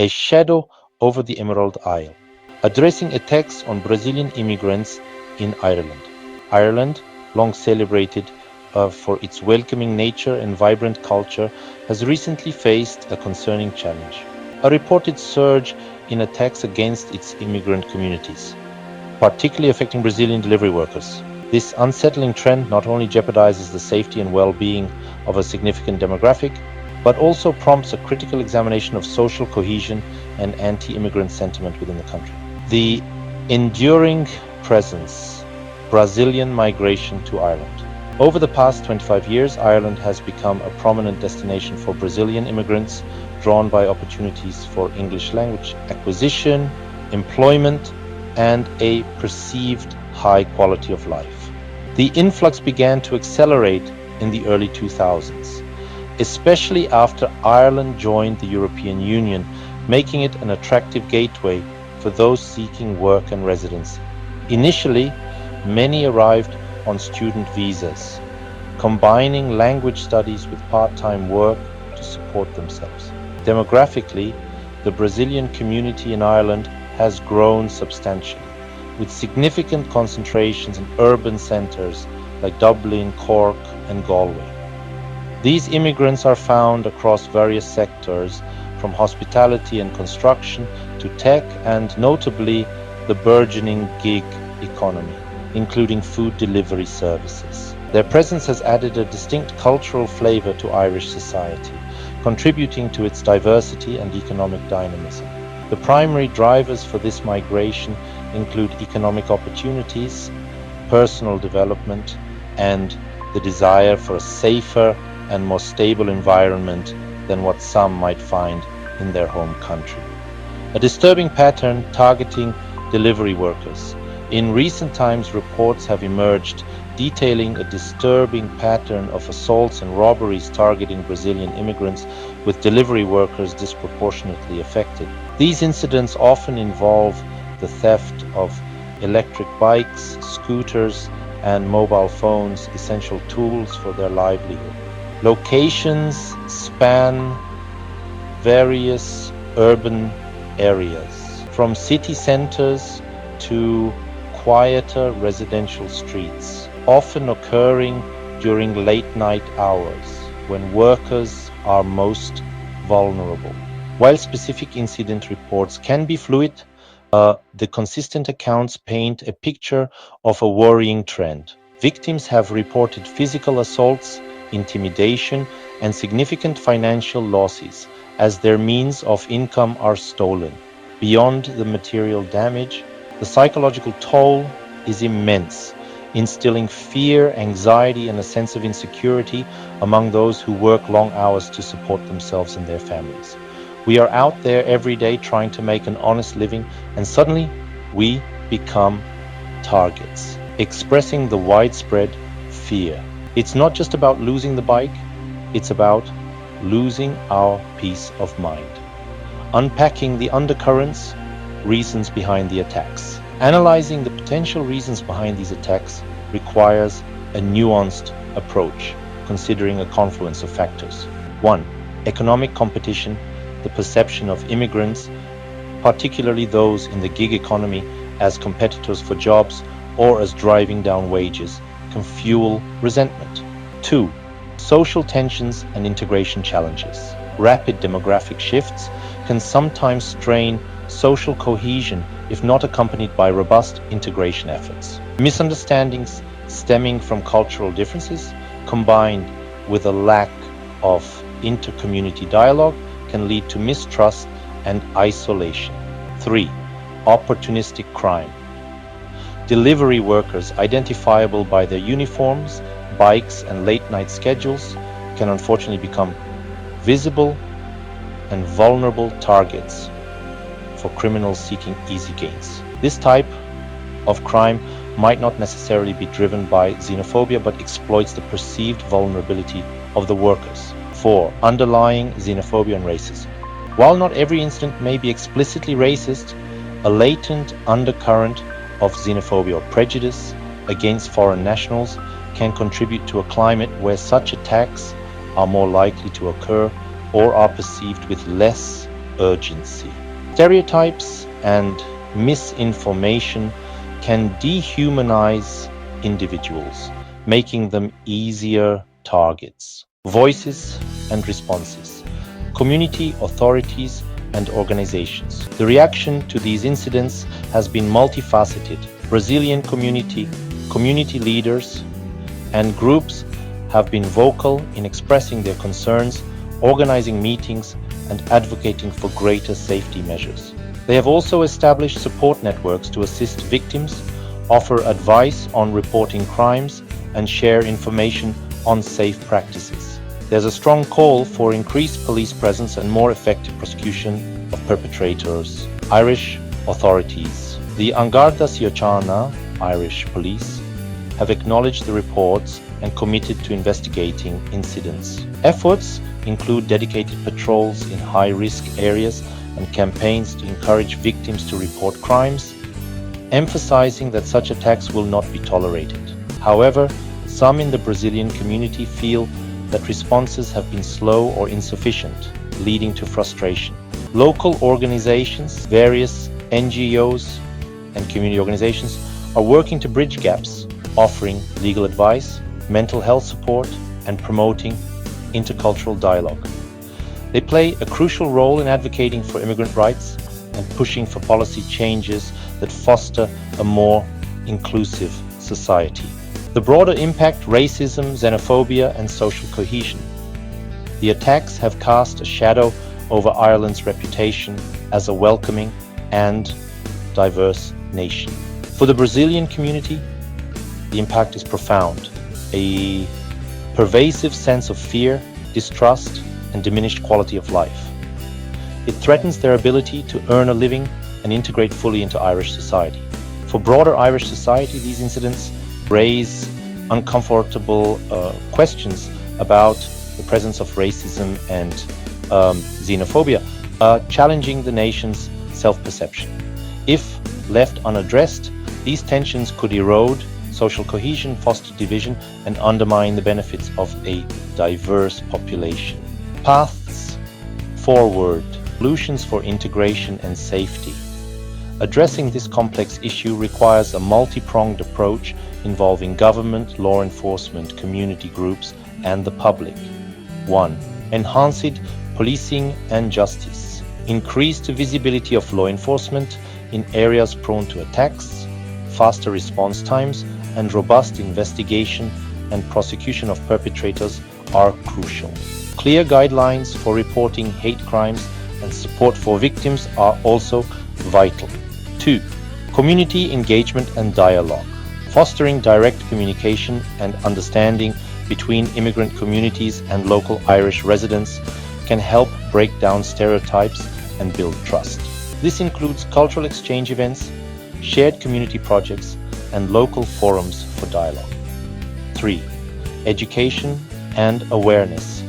A Shadow over the Emerald Isle, addressing a text on Brazilian immigrants in Ireland. Ireland, long celebrated for its welcoming nature and vibrant culture, has recently faced a concerning challenge: a reported surge in attacks against its immigrant communities, particularly affecting Brazilian delivery workers. This unsettling trend not only jeopardizes the safety and well-being of a significant demographic, but also prompts a critical examination of social cohesion and anti-immigrant sentiment within the country. The enduring presence, Brazilian migration to Ireland. Over the past 25 years, Ireland has become a prominent destination for Brazilian immigrants, drawn by opportunities for English language acquisition, employment, and a perceived high quality of life. The influx began to accelerate in the early 2000s, especially after Ireland joined the European Union, making it an attractive gateway for those seeking work and residency. Initially, many arrived on student visas, combining language studies with part-time work to support themselves. Demographically, the Brazilian community in Ireland has grown substantially, with significant concentrations in urban centres like Dublin, Cork, and Galway. These immigrants are found across various sectors, from hospitality and construction to tech, and notably the burgeoning gig economy, including food delivery services. Their presence has added a distinct cultural flavour to Irish society, contributing to its diversity and economic dynamism. The primary drivers for this migration include economic opportunities, personal development, and the desire for a safer and more stable environment than what some might find in their home country. A disturbing pattern targeting delivery workers. In recent times, reports have emerged detailing a disturbing pattern of assaults and robberies targeting Brazilian immigrants, with delivery workers disproportionately affected. These incidents often involve the theft of electric bikes, scooters, and mobile phones, essential tools for their livelihood. Locations span various urban areas, from city centers to quieter residential streets, often occurring during late-night hours when workers are most vulnerable. While specific incident reports can be fluid, the consistent accounts paint a picture of a worrying trend. Victims have reported physical assaults, intimidation, and significant financial losses as their means of income are stolen. Beyond the material damage, the psychological toll is immense, instilling fear, anxiety, and a sense of insecurity among those who work long hours to support themselves and their families. We are out there every day trying to make an honest living, and suddenly we become targets, expressing the widespread fear. It's not just about losing the bike, it's about losing our peace of mind. Unpacking the undercurrents, reasons behind the attacks. Analyzing the potential reasons behind these attacks requires a nuanced approach, considering a confluence of factors. 1. Economic competition. The perception of immigrants, particularly those in the gig economy, as competitors for jobs or as driving down wages, can fuel resentment. 2. Social tensions and integration challenges. Rapid demographic shifts can sometimes strain social cohesion if not accompanied by robust integration efforts. Misunderstandings stemming from cultural differences, combined with a lack of inter-community dialogue, can lead to mistrust and isolation. 3. Opportunistic crime. Delivery workers, identifiable by their uniforms, bikes, and late-night schedules, can unfortunately become visible and vulnerable targets for criminals seeking easy gains. This type of crime might not necessarily be driven by xenophobia, but exploits the perceived vulnerability of the workers. 4. Underlying xenophobia and racism. While not every incident may be explicitly racist, a latent undercurrent of xenophobia or prejudice against foreign nationals can contribute to a climate where such attacks are more likely to occur or are perceived with less urgency. Stereotypes and misinformation can dehumanize individuals, making them easier targets. Voices and responses. Community authorities and organizations. The reaction to these incidents has been multifaceted. Brazilian community leaders, and groups have been vocal in expressing their concerns, organizing meetings, and advocating for greater safety measures. They have also established support networks to assist victims, offer advice on reporting crimes, and share information on safe practices. There's a strong call for increased police presence and more effective prosecution of perpetrators. Irish authorities. The An Garda Síochána, Irish police, have acknowledged the reports and committed to investigating incidents. Efforts include dedicated patrols in high-risk areas and campaigns to encourage victims to report crimes, emphasizing that such attacks will not be tolerated. However, some in the Brazilian community feel that responses have been slow or insufficient, leading to frustration. Local organizations, various NGOs and community organizations are working to bridge gaps, offering legal advice, mental health support, and promoting intercultural dialogue. They play a crucial role in advocating for immigrant rights and pushing for policy changes that foster a more inclusive society. The broader impact: racism, xenophobia, and social cohesion. The attacks have cast a shadow over Ireland's reputation as a welcoming and diverse nation. For the Brazilian community, the impact is profound. A pervasive sense of fear, distrust, and diminished quality of life. It threatens their ability to earn a living and integrate fully into Irish society. For broader Irish society, these incidents raise uncomfortable questions about the presence of racism and xenophobia, challenging the nation's self-perception. If left unaddressed, these tensions could erode social cohesion, foster division, and undermine the benefits of a diverse population. Paths forward, solutions for integration and safety. Addressing this complex issue requires a multi-pronged approach involving government, law enforcement, community groups, and the public. 1. Enhanced policing and justice. Increased visibility of law enforcement in areas prone to attacks, faster response times, and robust investigation and prosecution of perpetrators are crucial. Clear guidelines for reporting hate crimes and support for victims are also vital. 2. Community engagement and dialogue. Fostering direct communication and understanding between immigrant communities and local Irish residents can help break down stereotypes and build trust. This includes cultural exchange events, shared community projects, and local forums for dialogue. 3. Education and awareness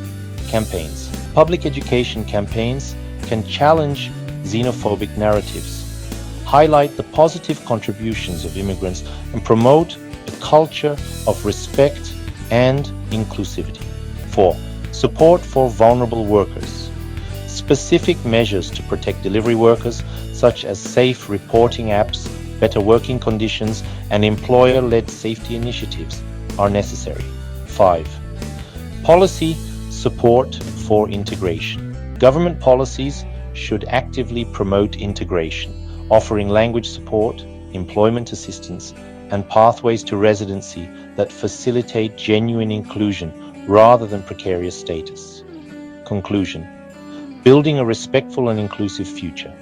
campaigns. Public education campaigns can challenge xenophobic narratives, highlight the positive contributions of immigrants, and promote a culture of respect and inclusivity. 4. Support for vulnerable workers. Specific measures to protect delivery workers, such as safe reporting apps, better working conditions, and employer-led safety initiatives, are necessary. 5. Policy support for integration. Government policies should actively promote integration, offering language support, employment assistance, and pathways to residency that facilitate genuine inclusion rather than precarious status. Conclusion: building a respectful and inclusive future.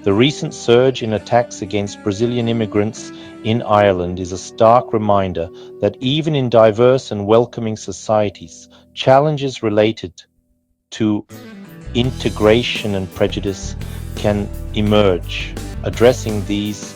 The recent surge in attacks against Brazilian immigrants in Ireland is a stark reminder that even in diverse and welcoming societies, challenges related to integration and prejudice can emerge. Addressing these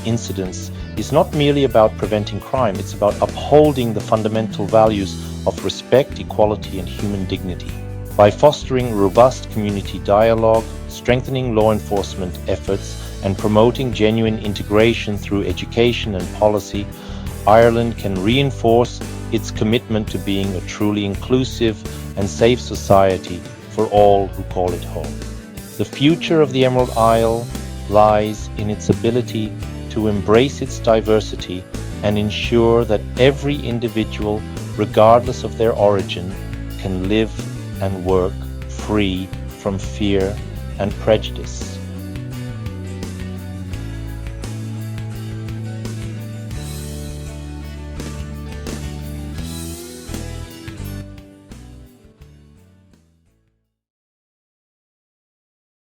incidents is not merely about preventing crime, it's about upholding the fundamental values of respect, equality, and human dignity. By fostering robust community dialogue, strengthening law enforcement efforts, and promoting genuine integration through education and policy, Ireland can reinforce its commitment to being a truly inclusive and safe society for all who call it home. The future of the Emerald Isle lies in its ability to embrace its diversity and ensure that every individual, regardless of their origin, can live and work free from fear and prejudice.